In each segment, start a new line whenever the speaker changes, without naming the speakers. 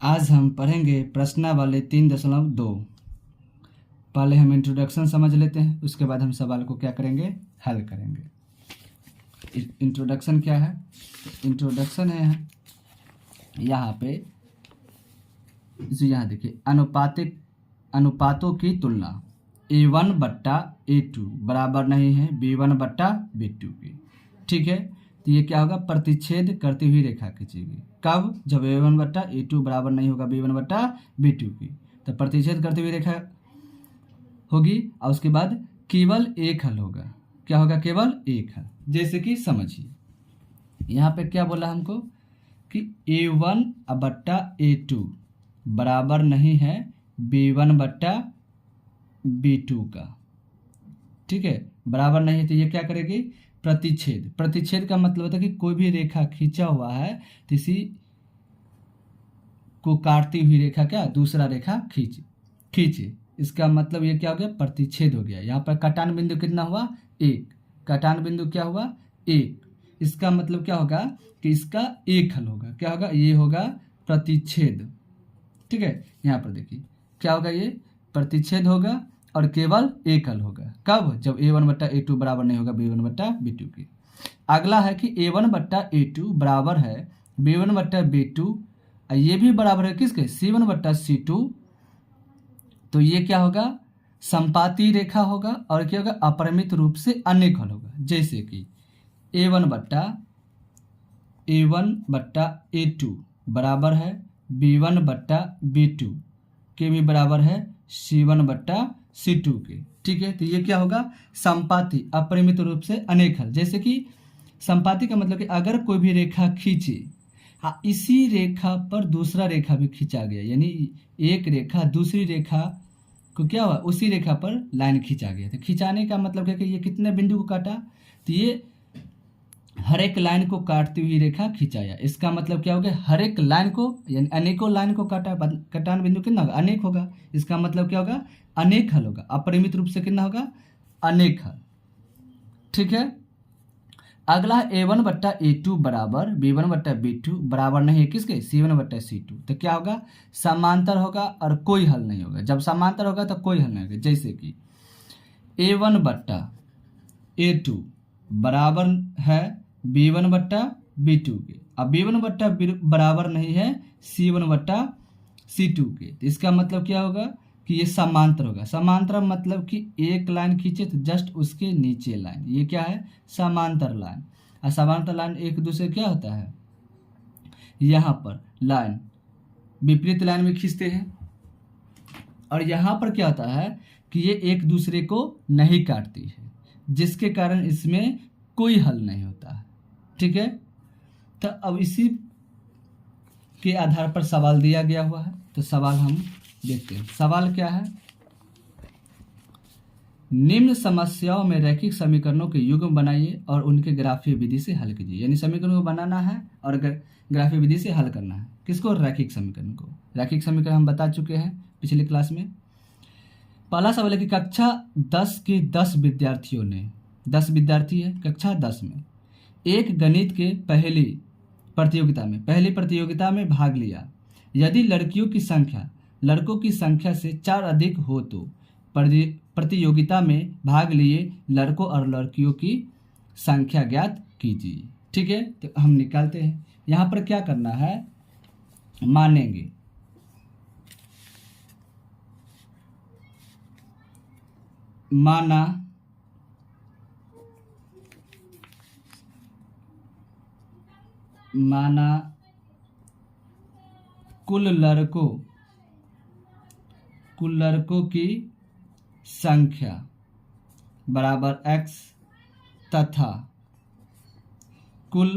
आज हम पढ़ेंगे प्रश्नावली 3.2। पहले हम इंट्रोडक्शन समझ लेते हैं, उसके बाद हम सवाल को क्या करेंगे, हल करेंगे। इंट्रोडक्शन क्या है? इंट्रोडक्शन है यहाँ पे, यहाँ देखिए, अनुपातों की तुलना A1/A2 बराबर नहीं है B1/B2 की। ठीक है, तो ये क्या होगा, प्रतिच्छेद करती हुई रेखा खींचेगी। कब? जब A1/A2 बराबर नहीं होगा B1/B2 की, तो प्रतिच्छेद करती हुई रेखा होगी और उसके बाद केवल एक हल होगा। क्या होगा? केवल एक हल। जैसे कि समझिए, यहाँ पे क्या बोला हमको कि A1/A2 बराबर नहीं है B1/B2 का। ठीक है, बराबर नहीं है तो ये क्या करेगी, प्रतिच्छेद। प्रतिच्छेद का मतलब होता है कि कोई भी रेखा खींचा हुआ है तो इसी को काटती हुई रेखा क्या, दूसरा रेखा खींचे। इसका मतलब ये क्या हो गया, प्रतिच्छेद हो गया। यहाँ पर कटान बिंदु कितना हुआ, एक। कटान बिंदु क्या हुआ, एक। इसका मतलब क्या होगा कि इसका एक हल होगा। क्या होगा? ये होगा प्रतिच्छेद। ठीक है, यहाँ पर देखिए क्या होगा, ये प्रतिच्छेद होगा और केवल एक हल होगा। कब? जब A1/A2 बराबर नहीं होगा B1/B2 की। अगला है कि A1/A2 बराबर है B1/B2, ये भी बराबर है किसके, C1/C2। तो ये क्या होगा, संपाती रेखा होगा और क्या होगा, अपरिमित रूप से अनेक हल होगा। जैसे कि A1/A2 बराबर है B1/B2 के भी बराबर है C1/C2 के। ठीक है, तो ये क्या होगा, संपाती, अपरिमित रूप से अनेक हल। जैसे कि संपाती का मतलब कि अगर कोई भी रेखा खींचे, हाँ, इसी रेखा पर दूसरा रेखा भी खींचा गया, यानी एक रेखा दूसरी रेखा को क्या हुआ, उसी रेखा पर लाइन खींचा गया। तो खिंचाने का मतलब क्या कि ये कितने बिंदु को काटा, तो ये हर एक लाइन को काटती हुई रेखा खिंचाया। इसका मतलब क्या हो गया, हर एक लाइन को यानी अनेकों लाइन को काटा। कटान बिंदु कितना होगा, अनेक होगा। इसका मतलब क्या होगा, अनेक हल होगा। अपरिमित रूप से कितना होगा, अनेक हल। ठीक है, अगला A1/A2 बराबर B1/B2 बराबर नहीं है किसके, C1/C2। तो क्या होगा, समांतर होगा और कोई हल नहीं होगा। जब समांतर होगा तो कोई हल नहीं होगा। जैसे कि A1/A2 बराबर है B1/B2 के, अब B1/B बराबर नहीं है C1/C2 के। तो इसका मतलब क्या होगा कि ये समांतर होगा। समांतर मतलब कि एक लाइन खींचे तो जस्ट उसके नीचे लाइन, ये क्या है, समांतर लाइन। और समांतर लाइन एक दूसरे क्या होता है, यहाँ पर लाइन विपरीत लाइन में खींचते हैं, और यहाँ पर क्या होता है कि ये एक दूसरे को नहीं काटती है, जिसके कारण इसमें कोई हल नहीं होता है। ठीक है, तो अब इसी के आधार पर सवाल दिया गया हुआ है। तो सवाल हम देखते हैं। सवाल क्या है, निम्न समस्याओं में रैखिक समीकरणों के युग्म बनाइए और उनके ग्राफीय विधि से हल कीजिए। यानी समीकरणों को बनाना है और ग्राफीय विधि से हल करना है। किसको, रैखिक समीकरण को। रैखिक समीकरण हम बता चुके हैं पिछली क्लास में। पहला सवाल है कि कक्षा 10 के 10 विद्यार्थियों ने, 10 विद्यार्थी है कक्षा 10 में, एक गणित के पहली प्रतियोगिता में भाग लिया। यदि लड़कियों की संख्या लड़कों की संख्या से 4 अधिक हो तो प्रतियोगिता में भाग लिए लड़कों और लड़कियों की संख्या ज्ञात कीजिए। ठीक है, तो हम निकालते हैं। यहाँ पर क्या करना है, मानेंगे। माना कुल लड़कों की संख्या बराबर x तथा कुल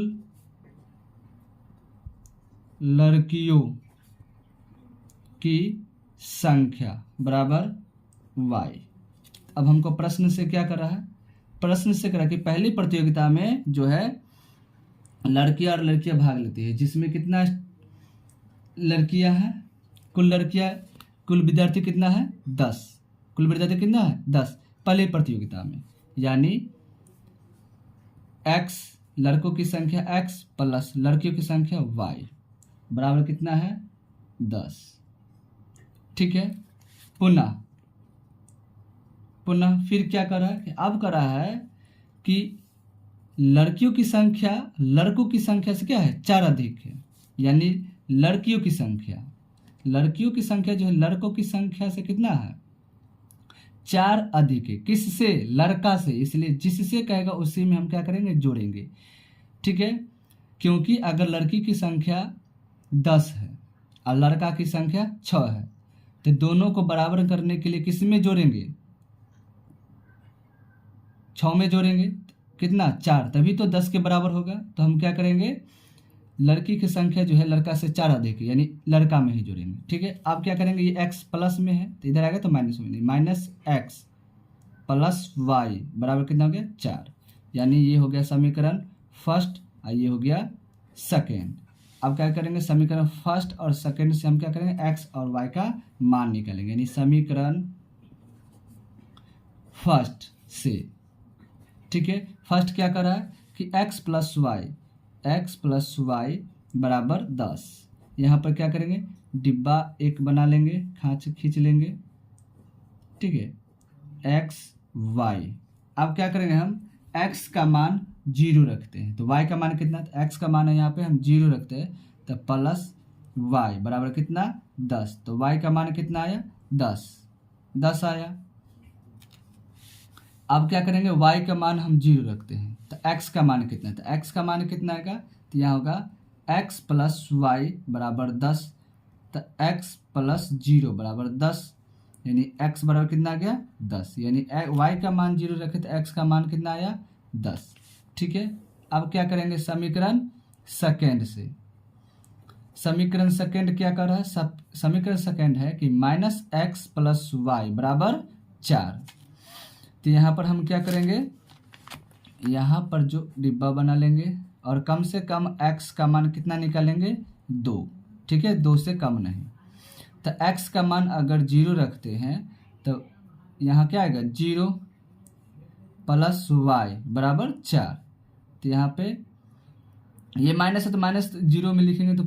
लड़कियों की संख्या बराबर y। अब हमको प्रश्न से क्या कर रहा है, प्रश्न से कर रहा है कि पहली प्रतियोगिता में जो है लड़कियां और लड़कियां भाग लेती है, जिसमें कितना लड़कियां हैं, कुल विद्यार्थी कितना है, 10। कुल विद्यार्थी कितना है, 10 पहले प्रतियोगिता में। यानी x, लड़कों की संख्या x प्लस लड़कियों की संख्या y बराबर कितना है, 10। ठीक है, पुनः फिर क्या कर रहा है कि अब कर रहा है कि लड़कियों की संख्या लड़कों की संख्या से क्या है 4 अधिक है, यानी लड़कियों की संख्या जो है लड़कों की संख्या से कितना है 4 अधिक है। किससे? लड़का से, इसलिए जिससे कहेगा उसी में हम क्या करेंगे जोड़ेंगे। ठीक है, क्योंकि अगर लड़की की संख्या 10 है और लड़का की संख्या 6 है तो दोनों को बराबर करने के लिए किस में जोड़ेंगे 6 में जोड़ेंगे, कितना 4, तभी तो 10 के बराबर होगा। तो हम क्या करेंगे लड़की की संख्या जो है लड़का से 4 अधिक है, यानी लड़का में ही जोड़ेंगे। ठीक है, अब क्या करेंगे ये x प्लस में है तो इधर आएगा तो माइनस में, नहीं माइनस x प्लस वाई बराबर कितना हो गया 4, यानी ये हो गया समीकरण फर्स्ट और ये हो गया सेकेंड। अब क्या करेंगे समीकरण फर्स्ट और सेकेंड से हम क्या करेंगे x और y का मान निकालेंगे, यानी समीकरण फर्स्ट से। ठीक है, फर्स्ट क्या कर रहा है कि x प्लस वाई बराबर 10। यहाँ पर क्या करेंगे डिब्बा एक बना लेंगे, खींच लेंगे। ठीक है, x y। अब क्या करेंगे हम x का मान 0 रखते हैं तो y का मान कितना, x का मान है यहाँ पे हम 0 रखते हैं तो प्लस y बराबर कितना 10, तो y का मान कितना आया 10 आया। अब क्या करेंगे y का मान हम 0 रखते हैं तो x का मान कितना है, तो x का मान कितना आएगा तो यहाँ होगा x प्लस वाई बराबर 10, तो x प्लस 0 बराबर 10, यानी x बराबर कितना आ गया 10, यानी y का मान 0 रखे तो x का मान कितना आया 10। ठीक है, अब क्या करेंगे समीकरण सेकेंड से। समीकरण सेकेंड क्या कर रहा है, समीकरण सेकेंड है कि माइनस एक्स प्लस वाई बराबर 4। तो यहाँ पर हम क्या करेंगे यहाँ पर जो डिब्बा बना लेंगे और कम से कम x का मान कितना निकालेंगे 2। ठीक है, 2 से कम नहीं। तो x का मान अगर 0 रखते हैं तो यहाँ क्या आएगा 0 प्लस वाई बराबर 4। तो यहाँ पे ये माइनस है तो माइनस 0 में लिखेंगे तो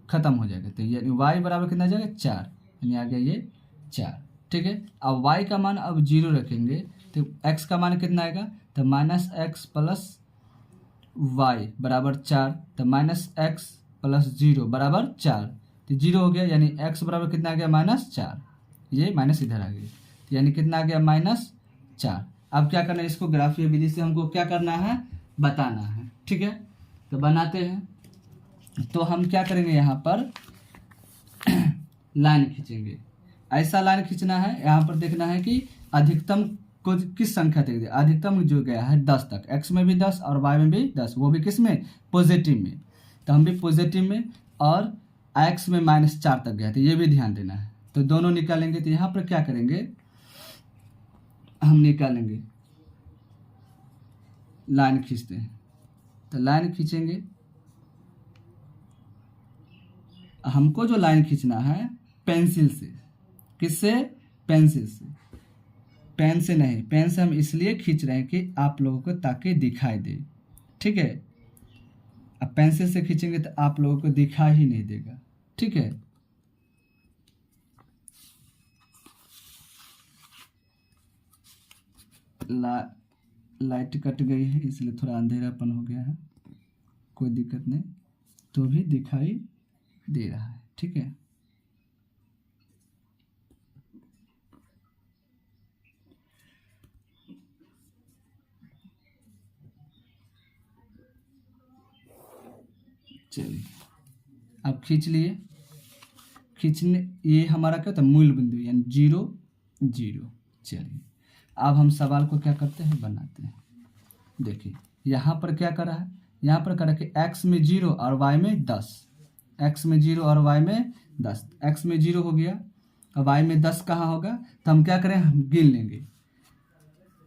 खत्म हो जाएगा, तो ये y बराबर कितना जाएगा 4, यानी आ गया ये 4। ठीक है, अब y का मान अब 0 रखेंगे तो x का मान कितना आएगा, तो माइनस एक्स प्लस वाई बराबर 4, तो माइनस एक्स प्लस 0 बराबर 4, तो 0 हो गया, यानी x बराबर कितना आ गया -4, ये माइनस इधर आ गया, तो यानी कितना आ गया -4। अब क्या करना है इसको ग्राफीय विधि से हमको क्या करना है बताना है। ठीक है, तो बनाते हैं। तो हम क्या करेंगे यहाँ पर लाइन खींचेंगे, ऐसा लाइन खींचना है। यहाँ पर देखना है कि अधिकतम को किस संख्या तक दिया, अधिकतम जो गया है 10 तक, x में भी 10 और y में भी 10, वो भी किस में पॉजिटिव में, तो हम भी पॉजिटिव में, और x में -4 तक गया, तो ये भी ध्यान देना है। तो दोनों निकालेंगे, तो यहाँ पर क्या करेंगे हम निकालेंगे लाइन खींचते हैं। तो लाइन खींचेंगे, हमको जो लाइन खींचना है पेंसिल से, किससे पेंसिल से, पेन से नहीं। पेन से हम इसलिए खींच रहे हैं कि आप लोगों को ताकि दिखाई दे। ठीक है, अब पेंसिल से खींचेंगे तो आप लोगों को दिखाई ही नहीं देगा। ठीक है, लाइट कट गई है इसलिए थोड़ा अंधेरापन हो गया है, कोई दिक्कत नहीं, तो भी दिखाई दे रहा है। ठीक है, चलिए अब खींच लिए। खींचने ये हमारा क्या होता है मूल बिंदु, यानी 0 0। चलिए अब हम सवाल को क्या करते हैं बनाते हैं। देखिए यहाँ पर क्या करा है, यहाँ पर करा कि x में 0 और y में 10, x में 0 और y में 10, x में 0 हो गया और y में 10 कहाँ होगा, तो हम क्या करें हम गिन लेंगे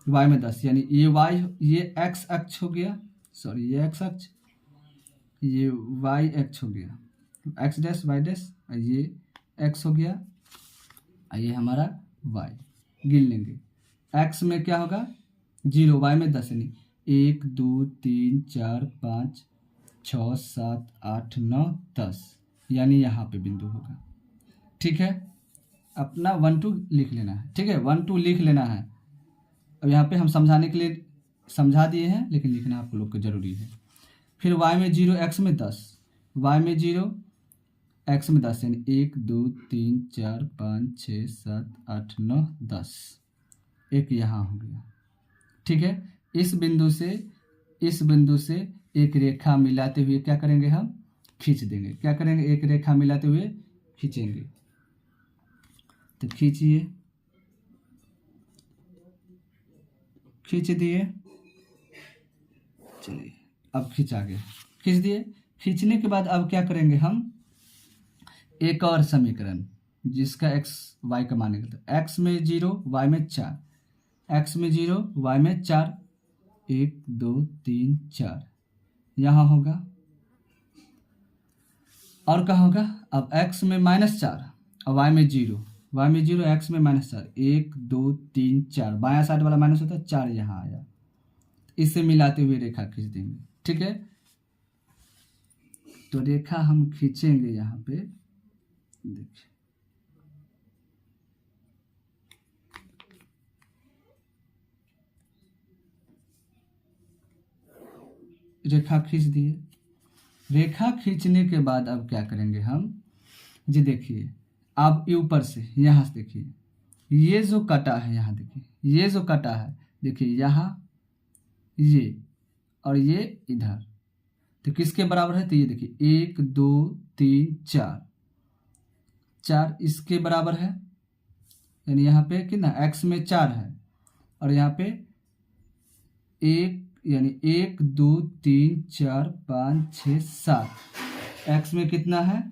y में 10, यानी ये x अक्ष हो गया, सॉरी ये x अक्ष, ये y अक्ष हो गया, x डैश y डैश, ये x हो गया, ये हमारा y। गिन लेंगे, x में क्या होगा 0, y में 10, यानी 1 2 3 4 5 6 7 8 9 10, यानी यहाँ पे बिंदु होगा। ठीक है, अपना 1 2 लिख लेना है। ठीक है, 1 2 लिख लेना है। अब यहाँ पे हम समझाने के लिए समझा दिए हैं, लेकिन लिखना आप लोग को जरूरी है। फिर y में 0 x में 10, y में 0 x में 10 यानी 1 2 3 4 5 6 7 8 9 10, एक यहाँ हो गया। ठीक है, इस बिंदु से एक रेखा मिलाते हुए क्या करेंगे, हम खींच देंगे। क्या करेंगे, एक रेखा मिलाते हुए खींचेंगे। तो खींचिए, खींच दिए, चलिए अब खींचा गया, खींच दिए। खींचने के बाद अब क्या करेंगे, हम एक और समीकरण जिसका x y का मान निकलता है। x में 0 y में 4, x में 0 y में 4, 1 2 3 4 यहाँ होगा। और कहाँ होगा, अब x में -4 और y में 0, y में 0 x में -4, 1 2 3 4, बायां साइड वाला माइनस होता है 4 यहाँ आया। इससे मिलाते हुए रेखा खींच देंगे। ठीक है, तो रेखा हम खींचेंगे यहाँ पे, देखिए रेखा खींच दिए। रेखा खींचने के बाद अब क्या करेंगे हम, जी देखिए आप ऊपर से यहाँ से देखिए, ये जो कटा है यहाँ देखिए, ये जो कटा है देखिए यहाँ, ये और ये इधर, तो किसके बराबर है, तो ये देखिए 1 2 3 4, 4 इसके बराबर है। यानी यहाँ पे कितना, x में 4 है और यहाँ पे 1 यानी 1 2 3 4 5 6 7, x में कितना है,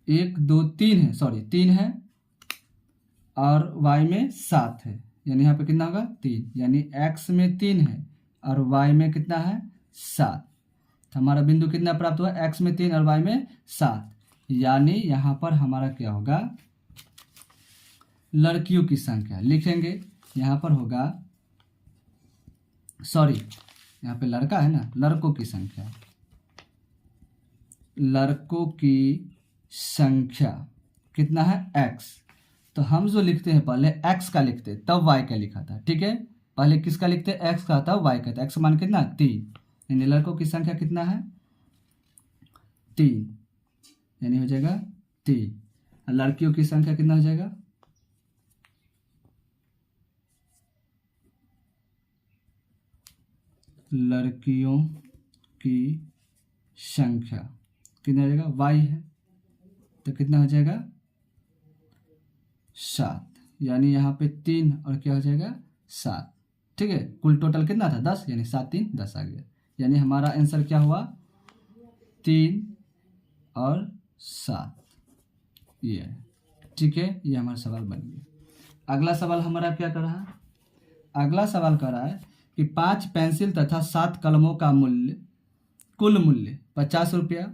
1 2 3 है, सॉरी 3 है, और y में 7 है। यानी यहाँ पे कितना होगा, 3, यानी x में 3 है और y में कितना है, 7। तो हमारा बिंदु कितना प्राप्त हुआ, x में 3 और y में 7। यानी यहाँ पर हमारा क्या होगा, लड़कियों की संख्या लिखेंगे। यहाँ पर होगा, सॉरी यहाँ पे लड़का है ना, लड़कों की संख्या, लड़कों की संख्या कितना है, x। तो हम जो लिखते हैं पहले x का लिखते तब y का लिखा था। ठीक है, पहले किसका लिखते, x का तब y का था। x मान कितना, 3, यानी लड़कों की संख्या कितना है, 3, यानी हो जाएगा 3। लड़कियों की संख्या कितना हो जाएगा, लड़कियों की संख्या कितना हो जाएगा, y है, तो कितना हो जाएगा, 7। यानी यहाँ पे 3 और क्या हो जाएगा, 7। ठीक है, कुल टोटल कितना था, 10, यानी 7 3 10 आ गया। यानी हमारा आंसर क्या हुआ, 3 और 7, ये है। ठीक है, ये हमारा सवाल बन गया। अगला सवाल हमारा क्या कर रहा है, अगला सवाल कर रहा है कि 5 पेंसिल तथा 7 कलमों का मूल्य, कुल मूल्य 50 रुपया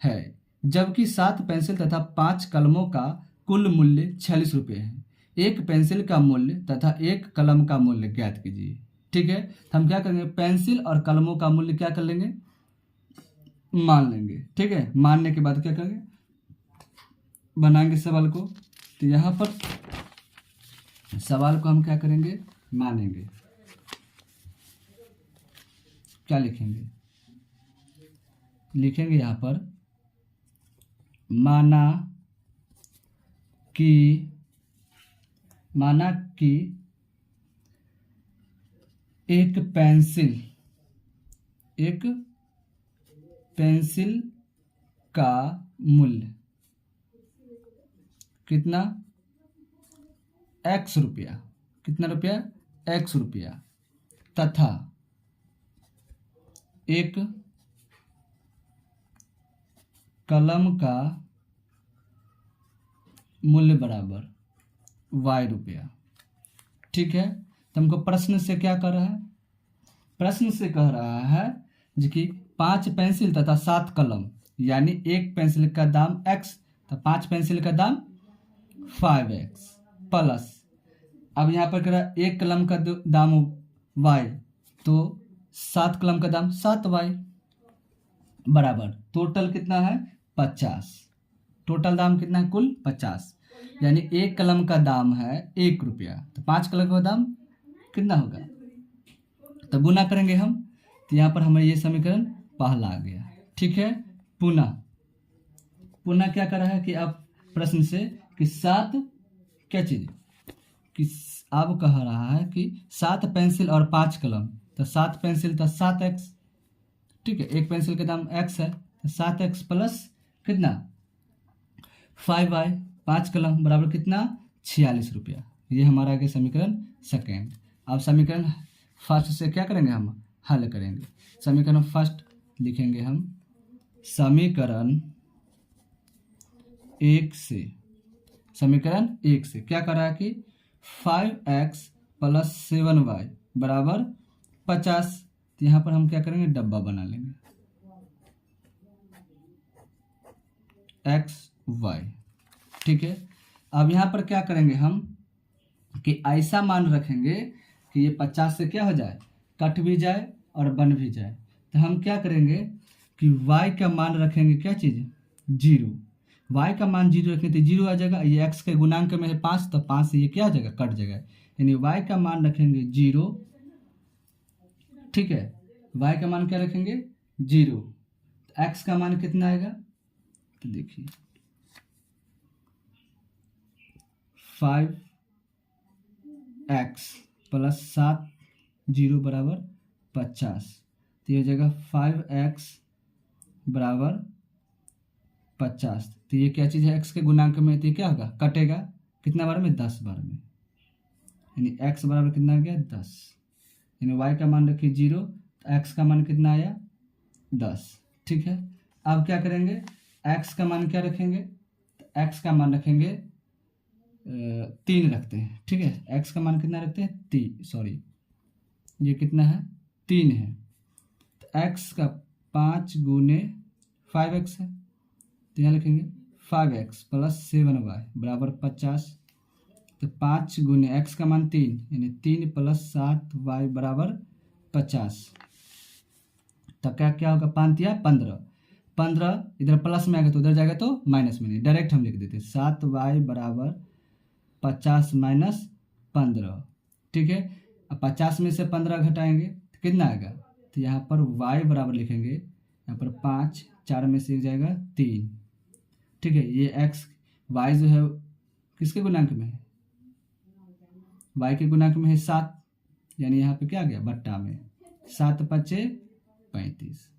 है, जबकि 7 पेंसिल तथा 5 कलमों का कुल मूल्य 46 रुपये है। एक पेंसिल का मूल्य तथा एक कलम का मूल्य ज्ञात कीजिए। ठीक है, तो हम क्या करेंगे, पेंसिल और कलमों का मूल्य क्या कर लेंगे, मान लेंगे। ठीक है, मानने के बाद क्या करेंगे, बनाएंगे सवाल को। तो यहाँ पर सवाल को हम क्या करेंगे, मानेंगे। क्या लिखेंगे, लिखेंगे यहाँ पर माना कि एक पेंसिल का मूल्य कितना, x रुपया, कितना रुपया, x रुपया, तथा एक कलम का मूल्य बराबर y रुपया। ठीक है, तो हमको प्रश्न से क्या कर रहा है, प्रश्न से कह रहा है जी कि 5 पेंसिल तथा 7 कलम, यानी एक पेंसिल का दाम x, तो 5 पेंसिल का दाम 5x प्लस, अब यहाँ पर कह रहा है एक कलम का दाम y, तो 7 कलम का दाम 7y बराबर टोटल कितना है, 50। टोटल दाम कितना है कुल 50, यानी एक कलम का दाम है 1 रुपया, तो 5 कलम का दाम कितना होगा, तो गुना करेंगे हम, तो यहाँ पर हमारा ये समीकरण पहला आ गया। ठीक है, पुनः क्या कर रहा है कि आप प्रश्न से कि 7 क्या चीज कि अब कह रहा है कि 7 पेंसिल और 5 कलम, तो 7 पेंसिल तो 7x, ठीक है, एक पेंसिल का दाम x है, तो 7x प्लस कितना 5y, 5 कलम बराबर कितना 46 रुपया। ये हमारा आगे समीकरण सेकेंड। अब समीकरण फर्स्ट से क्या करेंगे हम हल करेंगे। समीकरण फर्स्ट लिखेंगे हम, समीकरण 1 से क्या कर रहा है कि 5x प्लस 7y बराबर 50, तो यहाँ पर हम क्या करेंगे डब्बा बना लेंगे x y। ठीक है, अब यहाँ पर क्या करेंगे हम कि ऐसा मान रखेंगे कि ये 50 से क्या हो जाए कट भी जाए और बन भी जाए, तो हम क्या करेंगे कि y का मान रखेंगे क्या चीज़ 0, y का मान 0 रखेंगे तो 0 आ जाएगा, ये x के गुणांक में है 5, तो 5 से ये क्या आ जाएगा कट जाएगा, यानी y का मान रखेंगे 0। ठीक है, y का मान क्या रखेंगे 0, तो x का मान कितना आएगा, तो देखिए 5x प्लस 7 0 बराबर 50, तो ये हो जाएगा 5x बराबर 50, तो ये क्या चीज़ है x के गुणांक में, तो ये क्या होगा कटेगा कितना बार में 10 बार में, यानी x बराबर कितना आ गया 10, यानी y का मान रखिए 0, तो x का मान कितना आया 10। ठीक है, अब क्या करेंगे x का मान क्या रखेंगे, तो x का मान रखेंगे 3 रखते हैं। ठीक है, x का मान कितना रखते हैं 3, सॉरी ये कितना है 3 है, तो x का 5 गुने 5x है, तो यहाँ लिखेंगे 5x प्लस 7y बराबर 50, तो 5 गुने x का मान 3 यानी 3 प्लस 7y बराबर 50, तो क्या होगा 5 या 15 इधर प्लस में आएगा तो उधर जाएगा तो माइनस में, नहीं डायरेक्ट हम लिख देते 7y बराबर 50 माइनस 15। ठीक है, अब 50 में से 15 घटाएंगे तो कितना आएगा, तो यहाँ पर y बराबर लिखेंगे, यहाँ पर 5 4 में से एक जाएगा 3। ठीक है, ये x y जो है किसके गुणांक में है, y के गुणांक में है 7, यानी यहाँ पे क्या आ गया बट्टा में 7 पचे 35,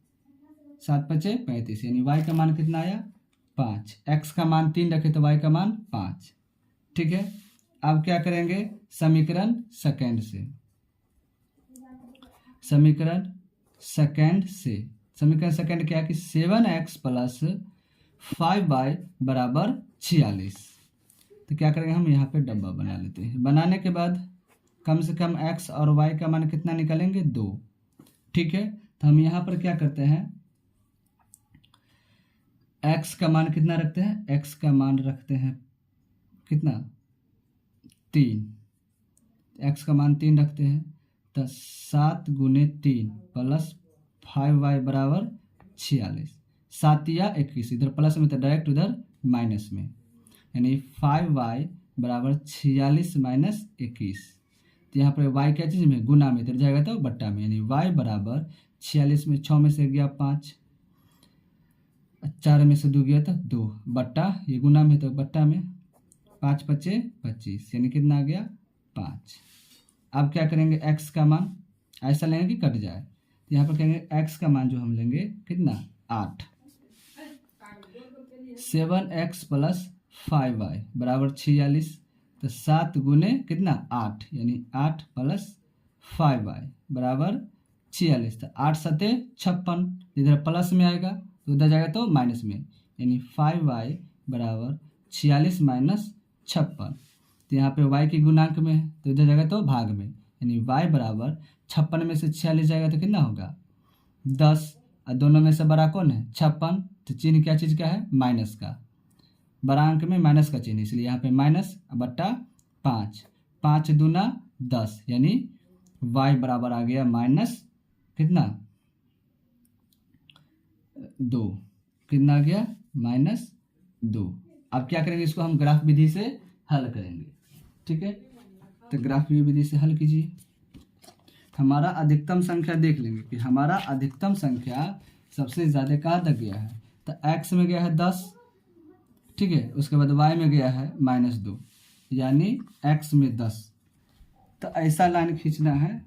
7 पचे 35, यानी y का मान कितना आया 5, x का मान 3 रखे तो y का मान 5। ठीक है, अब क्या करेंगे समीकरण सेकेंड क्या कि 7x प्लस 5y बराबर 46, तो क्या करेंगे हम यहाँ पे डब्बा बना लेते हैं। बनाने के बाद कम से कम x और y का मान कितना निकालेंगे 2। ठीक है, तो हम यहाँ पर क्या करते हैं x का मान कितना रखते हैं, x का मान रखते हैं कितना 3, x का मान 3 रखते हैं, तो 7 गुने 3 प्लस 5y बराबर 46, 7 या 21 इधर प्लस में तो डायरेक्ट उधर माइनस में, यानी 5y बराबर 46 माइनस 21, तो यहाँ पर y क्या चीज़ में गुना में, इधर जाएगा तो बट्टा में, यानी y बराबर 46 में 6 में से गया 5, 4 में से 2 गया तो 2 बट्टा, ये गुना में तो बट्टा में 5 पचे 25, यानी कितना आ गया 5। अब क्या करेंगे x का मान ऐसा लेंगे कि कट जाए, तो यहाँ पर कहेंगे x का मान जो हम लेंगे कितना 8, 7x प्लस 5y बराबर 46, तो 7 गुने कितना 8 यानी 8 प्लस 5y बराबर 46, तो 8 सते 56, इधर प्लस में आएगा तो उधर जाएगा तो माइनस में, यानी 5y बराबर 46 माइनस 56, तो यहाँ पे y के गुणांक में है तो इधर जाएगा तो भाग में, यानी y बराबर 56 में से 46 जाएगा तो कितना होगा 10, और दोनों में से बड़ा कौन है 56, तो चिन्ह क्या चीज़ का है माइनस का, बड़ा अंक में माइनस का चिन्ह, इसलिए यहाँ पे माइनस बट्टा 5, 5 दूना 10, यानी y बराबर आ गया माइनस कितना 2, कितना आ गया -2। अब क्या करेंगे, इसको हम ग्राफ विधि से हल करेंगे। ठीक है, तो ग्राफ विधि से हल कीजिए। हमारा अधिकतम संख्या देख लेंगे कि हमारा अधिकतम संख्या सबसे ज़्यादा कहाँ तक गया है, तो x में गया है 10। ठीक है, उसके बाद y में गया है -2, यानी x में 10। तो ऐसा लाइन खींचना है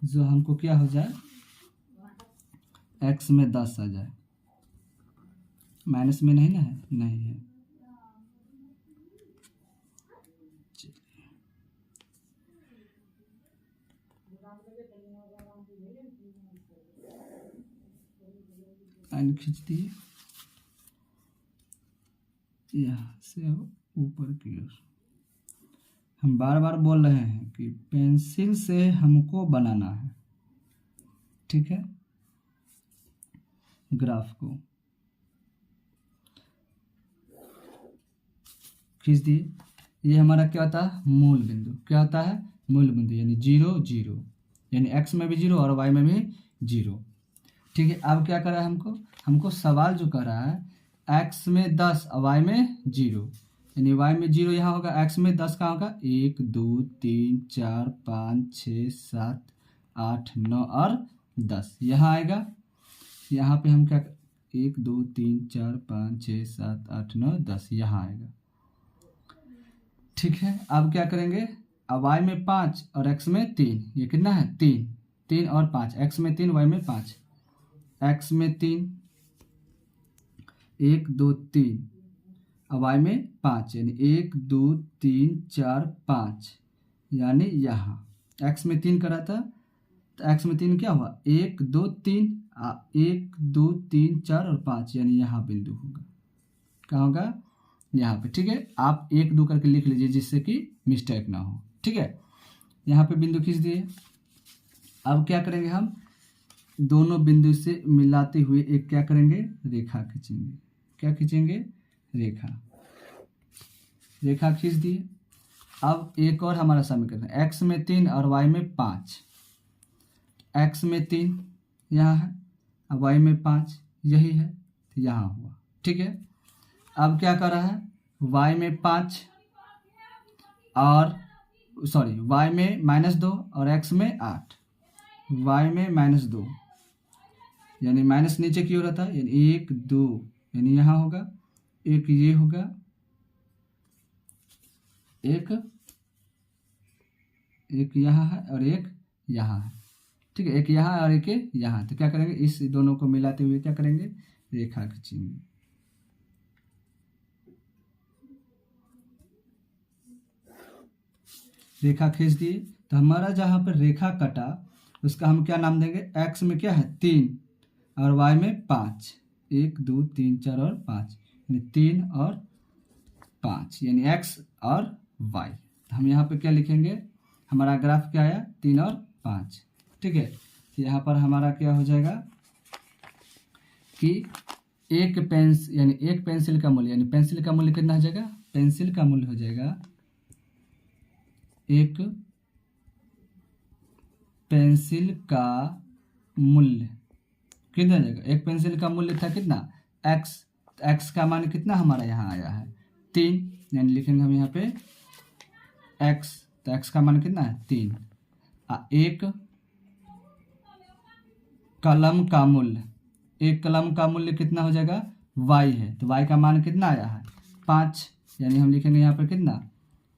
जो हमको क्या हो जाए, x में 10 आ जाए। माइनस में नहीं ना है, नहीं है। लाइन खींच दिए यहाँ से ऊपर की ओर। हम बार बार बोल रहे हैं कि पेंसिल से हमको बनाना है। ठीक है, ग्राफ को खींच दिए। ये हमारा क्या होता है, मूल बिंदु। क्या होता है, मूल बिंदु, यानी 0 0, यानी x में भी 0 और y में भी 0। ठीक है, अब क्या कर रहा है हमको सवाल जो कर रहा है x में 10 और y में 0, यानी y में 0 यहाँ होगा, x में 10 कहाँ होगा, 1 2 3 4 5 6 7 8 9 और 10 यहाँ आएगा। यहाँ पे हम क्या 1 2 3 4 5 6 7 8 9 10 यहाँ आएगा। ठीक है, अब क्या करेंगे, अब y में 5 और x में 3, ये कितना है 3 3 और 5, x में 3 y में 5, x में 3 1 2 3 और y में 5, यानी 1 2 3 4 5, यानी यहाँ x में 3 करा था तो x में 3 क्या हुआ 1 2 3 1 2 3 4 और 5, यानी यहाँ बिंदु होगा। कहाँ होगा, यहाँ पे। ठीक है, आप 1 2 करके लिख लीजिए जिससे कि मिस्टेक ना हो। ठीक है, यहाँ पे बिंदु खींच दिए। अब क्या करेंगे, हम दोनों बिंदु से मिलाते हुए एक क्या करेंगे, रेखा खींचेंगे। क्या खींचेंगे, रेखा खींच दिए। अब एक और हमारा समीकरण, x में 3 और y में 5, x में 3 यहाँ है और y में 5 यही है, तो यहाँ हुआ। ठीक है, अब क्या कर रहा है, y में 5 और y में -2 और x में 8, y में -2 यानी माइनस नीचे की ओर रहता है, यानी 1 2, यानी यहाँ होगा, एक ये होगा, एक यहाँ है और एक यहाँ है। ठीक है, एक यहाँ और एक यहाँ। तो क्या करेंगे, इस दोनों को मिलाते हुए क्या करेंगे, रेखा खींचेंगे। रेखा खींच दिए, तो हमारा जहाँ पर रेखा कटा उसका हम क्या नाम देंगे, x में क्या है 3 और y में 5, 1 2 3 4 और 5, यानी 3 और 5, यानी x और y। तो हम यहाँ पे क्या लिखेंगे, हमारा ग्राफ क्या आया 3 और 5। ठीक है, तो यहाँ पर हमारा क्या हो जाएगा कि एक पेंसिल का मूल्य, यानी पेंसिल का मूल्य कितना हो जाएगा, पेंसिल का मूल्य हो जाएगा, एक पेंसिल का मूल्य कितना हो जाएगा, एक पेंसिल का मूल्य था कितना x, x का मान कितना हमारा यहाँ आया है 3, यानी लिखेंगे हम यहाँ पे x, तो x का मान कितना है 3। एक कलम का मूल्य, एक कलम का मूल्य कितना हो जाएगा y है, तो y का मान कितना आया है 5, यानी हम लिखेंगे यहाँ पर कितना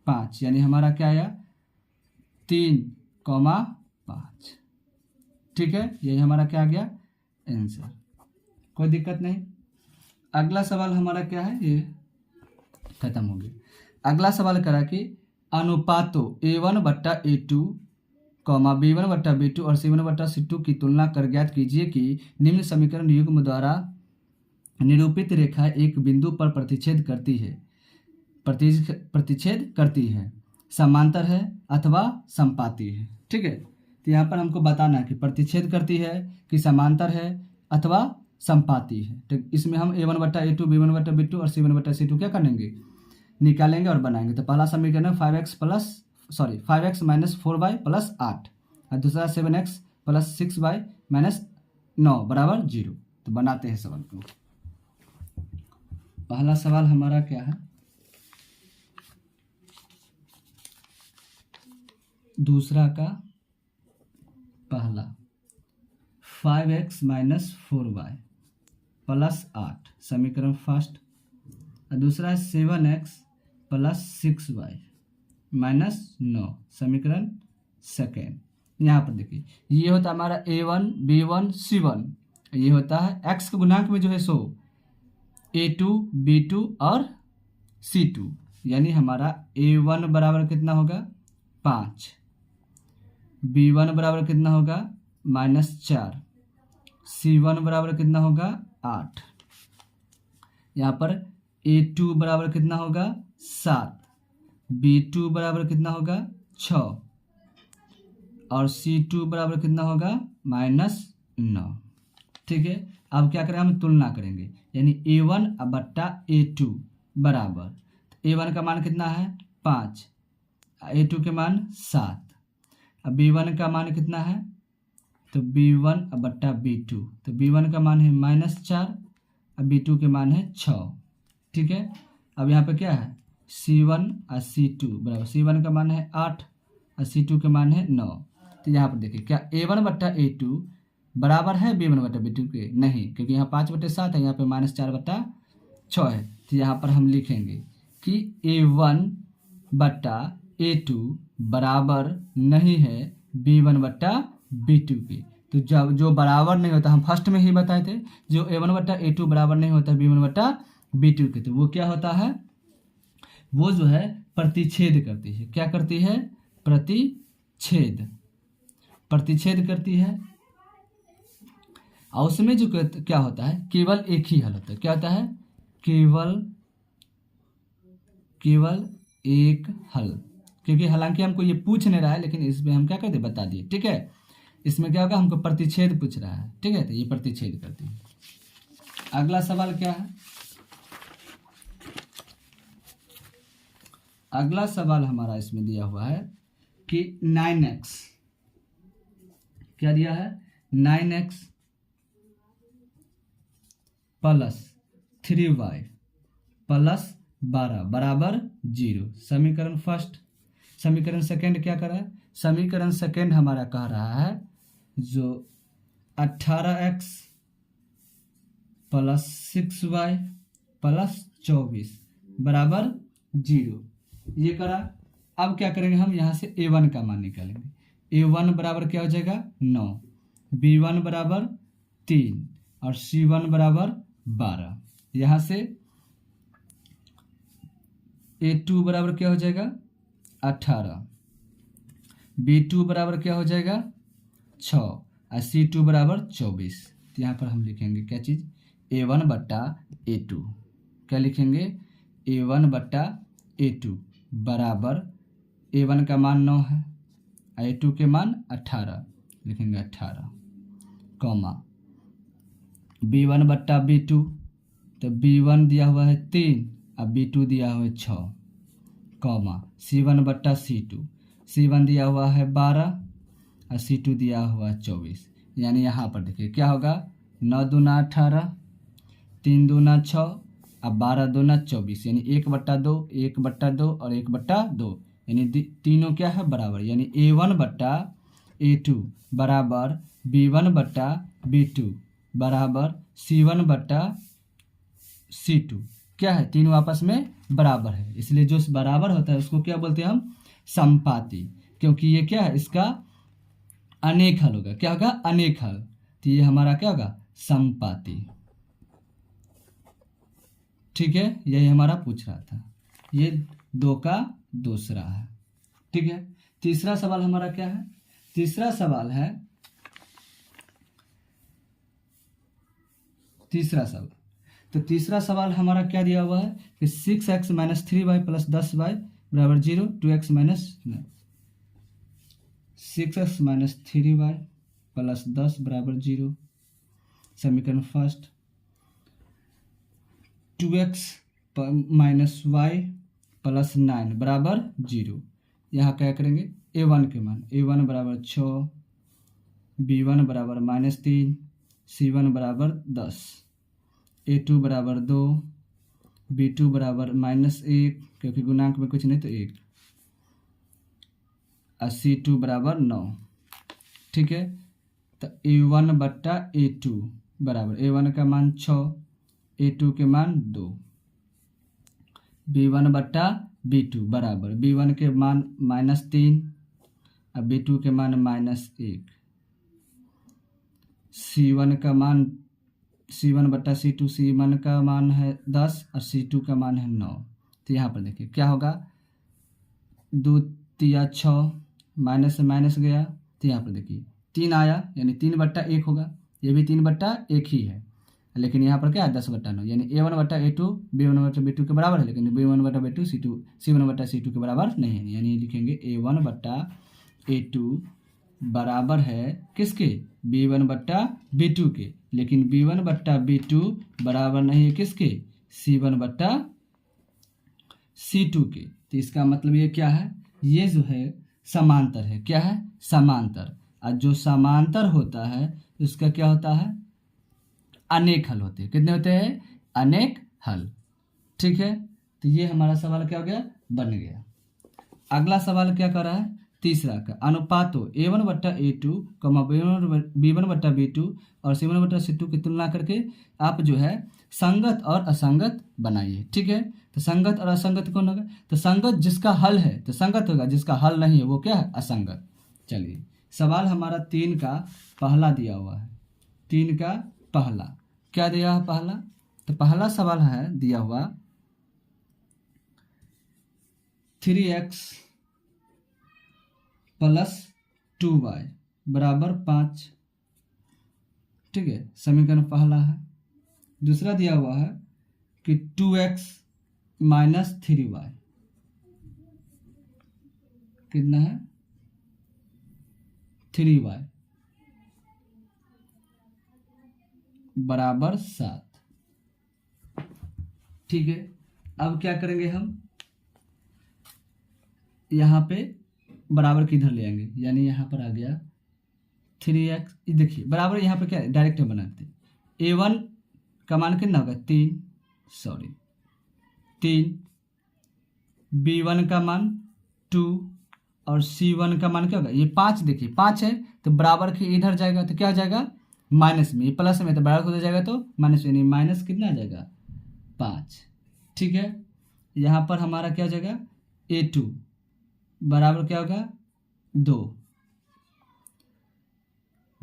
5, यानी हमारा क्या आया 3,5। ठीक है, यही हमारा क्या आ गया आंसर, कोई दिक्कत नहीं। अगला सवाल हमारा क्या है, ये खत्म हो गया। अगला सवाल करा कि अनुपातों a1/a2, b1/b2 और c1/c2 की तुलना कर ज्ञात कीजिए कि निम्न समीकरण युग्म द्वारा निरूपित रेखा एक बिंदु पर प्रतिच्छेद करती है, समांतर है अथवा समपाती है। ठीक है, तो यहाँ पर हमको बताना है कि प्रतिच्छेद करती है कि समांतर है अथवा समपाती है। तो इसमें हम a1/a2, b1/b2 और c1/c2 क्या करेंगे, निकालेंगे और बनाएंगे। तो पहला समीकरण है 5x - 4y + 8 और दूसरा 7x + 6y - 9 = 0। तो बनाते हैं सवाल को। पहला सवाल हमारा क्या है, दूसरा का पहला 5x माइनस 4y प्लस 8 समीकरण फर्स्ट, और दूसरा है 7x प्लस 6y माइनस 9 समीकरण सेकेंड। यहाँ पर देखिए ये होता है हमारा a1 b1 c1, ये होता है x के गुणांक में जो है सो a2 b2 और c2, यानी हमारा a1 बराबर कितना होगा 5, b1 बराबर कितना होगा -4, c1 बराबर कितना होगा 8, यहाँ पर a2 बराबर कितना होगा 7, b2 बराबर कितना होगा 6 और c2 बराबर कितना होगा -9। ठीक है, अब क्या करें, हम तुलना करेंगे, यानी a1 बट्टा a2 बराबर, a1 का मान कितना है 5, a2 के मान 7, अब b1 का मान कितना है, तो b1 बट्टा b2, तो b1 का मान है -4 और b2 के मान है 6। ठीक है, अब यहाँ पे क्या है c1 और c2 बराबर, c1 का मान है 8 और c2 के मान है 9। तो यहाँ पर देखिए क्या a1 बट्टा a2 बराबर है b1 बट्टा b2 के, नहीं, क्योंकि यहाँ 5/7 है, यहाँ पे -4/6 है। तो यहाँ पर हम लिखेंगे कि a1 बट्टा a2 बराबर नहीं है b1 बट्टा b2 के। तो जब जो बराबर नहीं होता, हम फर्स्ट में ही बताए थे, जो a1 बट्टा a2 बराबर नहीं होता b1 बट्टा b2 के, तो वो क्या होता है, वो जो है प्रतिच्छेद करती है। क्या करती है, प्रतिच्छेद करती है, और उसमें जो क्या होता है, केवल एक ही हल होता है। क्या होता है, केवल एक हल, क्योंकि हालांकि हमको ये पूछ नहीं रहा है, लेकिन इसमें हम क्या करते बता दिए। ठीक है, इसमें क्या होगा, हमको प्रतिच्छेद पूछ रहा है। ठीक है, तो ये प्रतिच्छेद करती है। अगला सवाल क्या है, अगला सवाल हमारा इसमें दिया हुआ है कि 9x, क्या दिया है 9x प्लस 3y प्लस 12 बराबर 0 समीकरण फर्स्ट। समीकरण सेकेंड क्या कर रहा है, समीकरण सेकेंड हमारा कह रहा है जो 18x प्लस 6y प्लस 24 बराबर 0, ये करा। अब क्या करेंगे, हम यहाँ से a1 का मान निकालेंगे। a1 बराबर क्या हो जाएगा 9, b1 बराबर 3 और c1 बराबर 12। यहाँ से a2 बराबर क्या हो जाएगा 18, b2 बराबर क्या हो जाएगा 6 और c2 बराबर 24। तो यहाँ पर हम लिखेंगे क्या चीज़, a1 बट्टा a2, क्या लिखेंगे a1 बट्टा a2 बराबर, a1 का मान 9 है, a2 के मान 18, लिखेंगे 18, कॉमा b1 बट्टा b2, तो b1 दिया हुआ है 3 और b2 दिया हुआ है 6, कॉमा c1 बट्टा c2, c1 दिया हुआ है 12 और c2 दिया हुआ है 24। यानी यहाँ पर देखिए क्या होगा, 9 दूना 18, 3 दूना 6 और 12 दूना 24, यानी 1/2, 1/2 और 1/2, यानी तीनों क्या है बराबर, यानी a1 बट्टा a2 बराबर b1 बट्टा b2 बराबर c1 बट्टा c2, क्या है, तीनों आपस में बराबर है, इसलिए जो बराबर होता है उसको क्या बोलते हैं हम, समपाती। क्योंकि ये क्या है, इसका अनेक हल होगा, क्या होगा अनेक हल, तो ये हमारा क्या होगा समपाती। ठीक है, यही हमारा पूछ रहा था, ये 2 का दूसरा है। ठीक है, तीसरा सवाल हमारा क्या है, तीसरा सवाल है, तो तीसरा सवाल हमारा क्या दिया हुआ है कि 6x minus 3y plus 10y बराबर 0, 2x minus 6x minus 3y plus 10 बराबर 0 समीकरण first, 2x minus y plus 9 बराबर 0। यहाँ क्या करेंगे, a1 के मान, a1 बराबर 6, b1 बराबर -3, c1 बराबर 10, a2 बराबर 2, B2 बराबर -1, क्योंकि गुणांक में कुछ नहीं तो 1, और C2 बराबर 9। ठीक है, तो A1 बट्टा A2 बराबर A1 का मान 6, A2 के मान 2, B1 बट्टा B2 बराबर B1 के मान -3 और B2 के मान -1, C1 का मान C1 बट्टा C2, C1 का मान है 10 और C2 का मान है 9। तो यहाँ पर देखिए क्या होगा, 2 तिया 6, माइनस से माइनस गया, तो यहाँ पर देखिए 3 आया, यानी 3 बट्टा 1 होगा, ये भी 3 बट्टा 1 ही है, लेकिन यहाँ पर क्या है 10 बट्टा 9, यानी A1 बट्टा A2 B1 बट्टा B2 के बराबर है, लेकिन B1 बट्टा B2 C1 बट्टा C2 के बराबर नहीं है, यानी लिखेंगे A1 बट्टा A2 बराबर है किसके, B1 बट्टा B2 के, लेकिन B1 बट्टा B2 बराबर नहीं है किसके, C1 बट्टा C2 के। तो इसका मतलब ये क्या है, ये जो है समांतर है, क्या है समांतर, और जो समांतर होता है उसका क्या होता है, अनेक हल होते हैं। कितने होते हैं, अनेक हल। ठीक है, तो ये हमारा सवाल क्या हो गया, बन गया। अगला सवाल क्या कर रहा है, तीसरा का, अनुपातों A1 बट्टा A2, B1 बट्टा B2 और C1 बट्टा C2 की तुलना करके आप जो है संगत और असंगत बनाइए। ठीक है, तो संगत और असंगत कौन होगा, तो संगत जिसका हल है तो संगत होगा, जिसका हल नहीं है वो क्या है, असंगत। चलिए, सवाल हमारा 3 का पहला दिया हुआ है, 3 का पहला क्या दिया है, पहला, तो पहला सवाल है दिया हुआ 3x प्लस 2y बराबर 5। ठीक है, समीकरण पहला है। दूसरा दिया हुआ है कि 2x माइनस 3y कितना है, 3y बराबर 7। ठीक है, अब क्या करेंगे हम, यहाँ पे बराबर किधर ले आएंगे, यानी यहाँ पर आ गया 3x, देखिए बराबर यहाँ पे क्या है, डायरेक्ट बनाते, A1 का मान कितना होगा 3, B1 का मान 2 और C1 का मान क्या होगा, ये 5, देखिए 5 है तो बराबर के इधर जाएगा तो क्या हो जाएगा, माइनस में, ये प्लस में तो बराबर हो जाएगा तो माइनस में, यानी माइनस कितना आ जाएगा 5। ठीक है, यहाँ पर हमारा क्या हो जाएगा, A2 बराबर क्या होगा 2,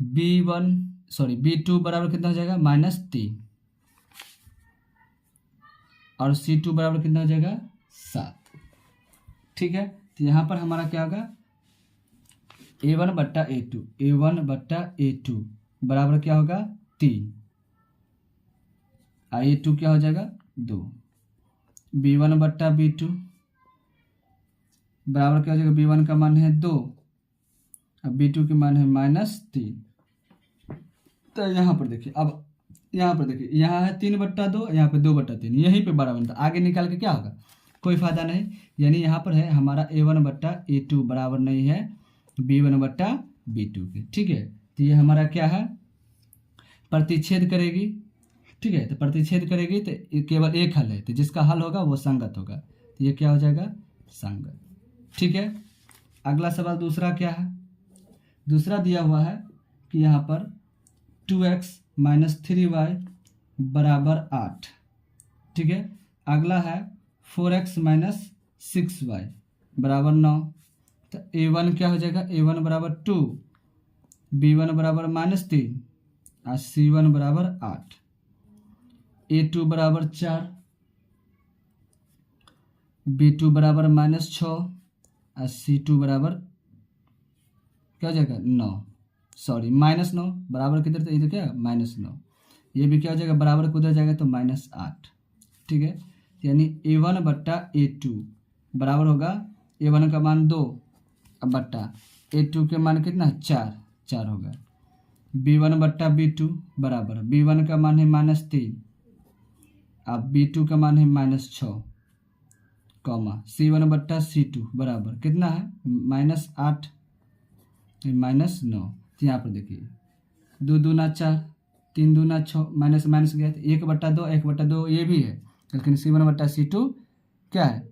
B2 बराबर कितना हो जाएगा -3 और C2 बराबर कितना हो जाएगा 7। ठीक है, तो यहाँ पर हमारा क्या होगा, A1 बट्टा A2 बराबर क्या होगा 3, A2 क्या हो जाएगा 2, B1 बट्टा B2 बराबर क्या हो जाएगा, B1 का मान है 2 और B2 के मान है -3। तो यहाँ पर देखिए, अब यहाँ पर देखिए, यहाँ है 3/2, यहाँ पे 2/3, यहीं पे बराबर था, आगे निकाल के क्या होगा, कोई फायदा नहीं, यानी यहाँ पर है हमारा A1 बट्टा A2 बराबर नहीं है B1 बट्टा B2 के। ठीक है, तो ये हमारा क्या है, प्रतिच्छेद करेगी। ठीक है, तो प्रतिच्छेद करेगी तो केवल एक हल है, तो जिसका हल होगा वो संगत होगा, तो ये क्या हो जाएगा, संगत। ठीक है, अगला सवाल दूसरा क्या है, दूसरा दिया हुआ है कि यहाँ पर 2x माइनस 3y बराबर 8। ठीक है, अगला है 4x माइनस 6y बराबर 9। तो A1 क्या हो जाएगा, A1 बराबर 2, B1 बराबर -3 और C1 बराबर 8, A2 बराबर 4, B2 बराबर -6 और C2 बराबर क्या हो जाएगा 9, -9 बराबर किधर, तो इधर क्या -9, ये भी क्या हो जाएगा, बराबर किधर जाएगा तो -8। ठीक है, यानी A1 बट्टा A2 बराबर होगा, A1 का मान 2 बट्टा A2 के मान कितना 4 होगा, B1 बट्टा B2 बराबर B1 का मान है -3 अब B2 का मान है -6 कॉमा C1 बट्टा C2 बराबर कितना है -8 -9। तो यहाँ पर देखिए 2 दूना 4, 3 दूना 6, माइनस माइनस गया तो 1/2 1/2 ये भी है, लेकिन C1/C2 क्या है,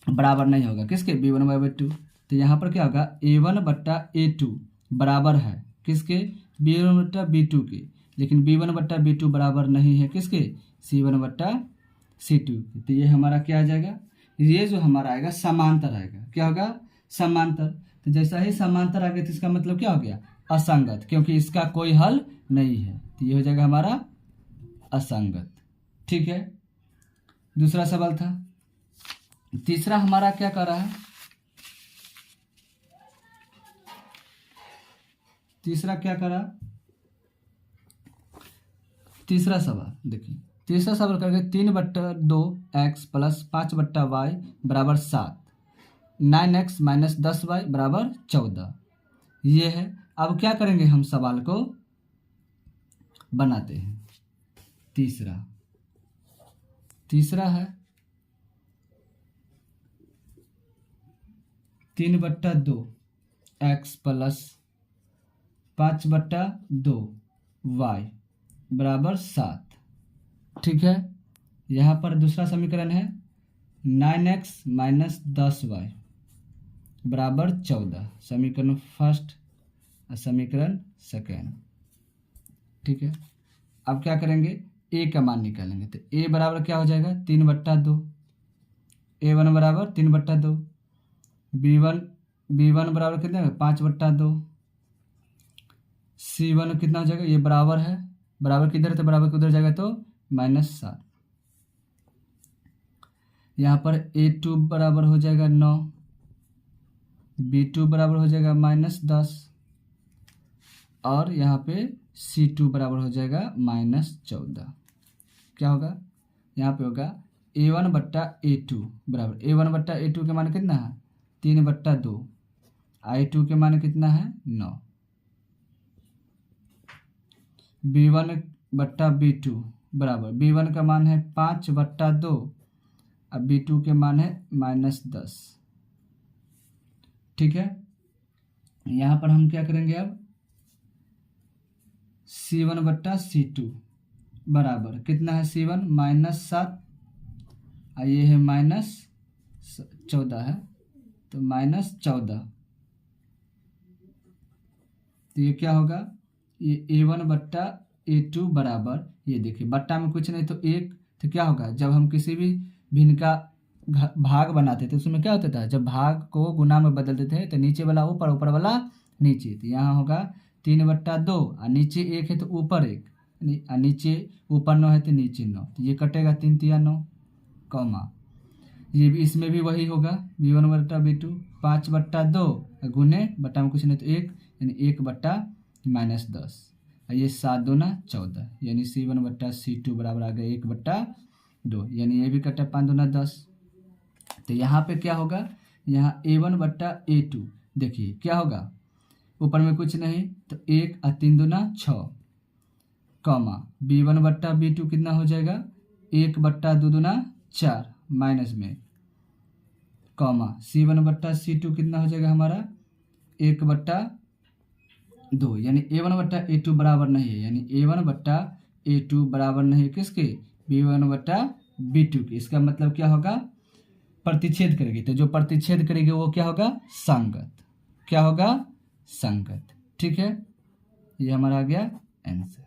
बराबर नहीं होगा किसके, B1/B2। तो यहाँ पर क्या होगा, A1/A2 बराबर है किसके, B1/B2 के, लेकिन B1/B2 बराबर नहीं है किसके, C1/C2 के। तो ये हमारा क्या आ जाएगा, ये जो हमारा आएगा समांतर आएगा, क्या होगा, समांतर। तो जैसा ही समांतर आ गया तो इसका मतलब क्या हो गया, असंगत, क्योंकि इसका कोई हल नहीं है। तो ये हो जाएगा हमारा असंगत। ठीक है, दूसरा सवाल था। तीसरा हमारा क्या कर रहा है, तीसरा क्या करा, तीसरा सवाल देखिए, तीसरा सवाल करके 3/2x + 5/y बराबर 7, 9x - 10y बराबर 14, ये है। अब क्या करेंगे, हम सवाल को बनाते हैं। तीसरा है 3/2x + 5/2y बराबर 7। ठीक है, यहाँ पर दूसरा समीकरण है 9x - 10y बराबर 14, समीकरण फर्स्ट और समीकरण सेकेंड। ठीक है, अब क्या करेंगे, ए का मान निकालेंगे। तो ए बराबर क्या हो जाएगा, 3/2, A1 बराबर 3/2, B1 बराबर कितना है, 5/2, C1 कितना हो जाएगा, ये बराबर है, बराबर किधर है तो बराबर किधर जाएगा तो -7। यहाँ पर A2 बराबर हो जाएगा 9, B2 बराबर हो जाएगा -10 और यहाँ पे C2 बराबर हो जाएगा -14। क्या होगा, यहाँ पे होगा A1/A2 बराबर, A1/A2 के मान कितना है 3/2, I2 के मान कितना है 9, B1/B2 बराबर, B1 का मान है 5/2 और B2 के मान है -10। ठीक है, यहाँ पर हम क्या करेंगे, अब C1/C2 बराबर कितना है, C1 -7 और ये है -14 है, तो -14। तो ये क्या होगा, ये A1/A2 बराबर, ये देखिए बट्टा में कुछ नहीं तो 1, तो क्या होगा, जब हम किसी भी भिन्न का भाग बनाते थे उसमें क्या होता था, जब भाग को गुना में बदलते थे तो नीचे वाला ऊपर, ऊपर वाला नीचे। तो यहाँ होगा 3/2 और नीचे 1 है तो ऊपर 1, और नीचे ऊपर 9 है तो नीचे 9, तो ये कटेगा 3 × 9 कॉमा, ये भी इसमें भी वही होगा, B1/B2 5/2 गुने बट्टा में कुछ नहीं तो 1, यानी 1/-10, और ये 7 दूना 14, यानी C1/C2 बराबर आ गया 1/2, यानी ये भी कटा 5 दूना 10। तो यहाँ पे क्या होगा, यहाँ A1/A2 देखिए क्या होगा, ऊपर में कुछ नहीं तो 1 और 3 दूना 6 कॉमा, B1/B2 कितना हो जाएगा 1/2 दूना 4 माइनस में कॉमा, C1/C2 कितना हो जाएगा हमारा 1/2, यानी A1/A2 बराबर नहीं है, यानी A1/A2 बराबर नहीं है किसके, B1/B2 के। इसका मतलब क्या होगा, प्रतिच्छेद करेगी, तो जो प्रतिच्छेद करेगी वो क्या होगा, संगत। क्या होगा, संगत। ठीक है, ये हमारा आ गया आंसर।